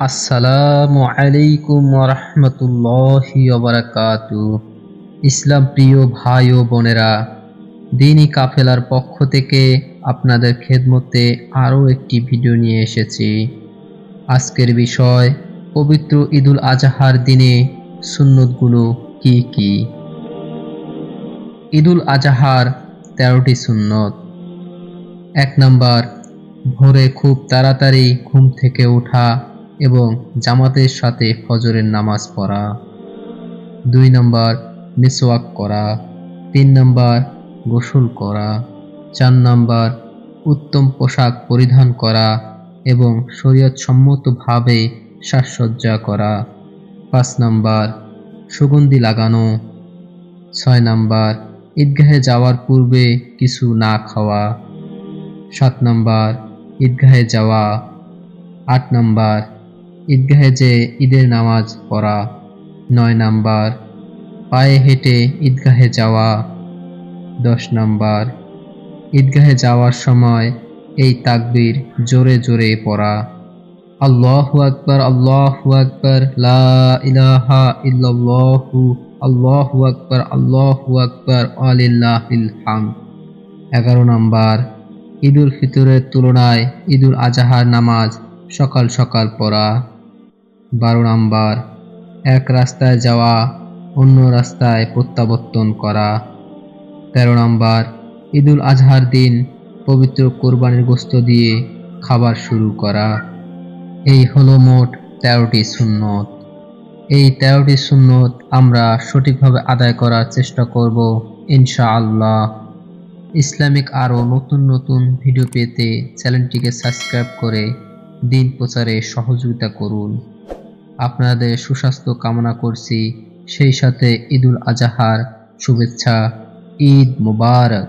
আসসালামু আলাইকুম ওয়া রাহমাতুল্লাহি ওয়া বারাকাতুহু। ইসলাম প্রিয় ভাই ও বোনেরা, দ্বীনি কাফেলার পক্ষ থেকে আপনাদের খেদমতে আরও একটি ভিডিও নিয়ে এসেছি। আজকের বিষয় পবিত্র ঈদুল আজহার দিনে সুন্নতগুলো কি কি। ঈদুল আজহার 13টি সুন্নত। 1 নাম্বার, ভোরে খুব তাড়াতাড়ি ঘুম থেকে ওঠা এবং জামাতের সাথে ফজরের নামাজ পড়া। 2 নাম্বার, মিসওয়াক করা। 3 নাম্বার, গোসল করা। 4 নাম্বার, উত্তম পোশাক পরিধান করা এবং শরীয়তসম্মতভাবে সাজসজ্জা করা। 5 নাম্বার, সুগন্ধি লাগানো। 6 নাম্বার, ঈদগাহে যাওয়ার পূর্বে কিছু না খাওয়া। 7 নাম্বার, ঈদগাহে যাওয়া। 8 নাম্বার, ঈদগাহে যে ঈদের নামাজ পড়া। 9 নাম্বার, পায়ে হেঁটে ঈদগাহে যাওয়া। 10 নাম্বার, ঈদগাহে যাওয়ার সময় এই তাকবীর জোরে জোরে পড়া, আল্লাহু আকবার, আল্লাহু আকবার, লা ইলাহা ইল্লাল্লাহু, আল্লাহু আকবার, আল্লাহু আকবার, ওয়ালিল্লাহিল হামদ। 11 নাম্বার, ঈদুল ফিতরের তুলনায় ঈদুল আজহার নামাজ সকাল সকাল পড়া। 12 নাম্বার, এক রাস্তায় যাওয়া অন্য রাস্তায় প্রত্যাবর্তন করা। 13 নাম্বার, ঈদুল আজহার দিন পবিত্র কোরবানির গোশত দিয়ে খাবার শুরু করা। এই হলো মোট 13টি সুন্নত। এই 13টি সুন্নত আমরা সঠিকভাবে আদায় করার চেষ্টা করব ইনশাআল্লাহ। ইসলামিক আরও নতুন নতুন ভিডিও পেতে চ্যানেলটিকে সাবস্ক্রাইব করে দ্বীন প্রচারে সহযোগিতা করুন। আপনাদের সুস্বাস্থ্য কামনা করছি, সেই সাথে ঈদুল আজহার শুভেচ্ছা। ঈদ মোবারক।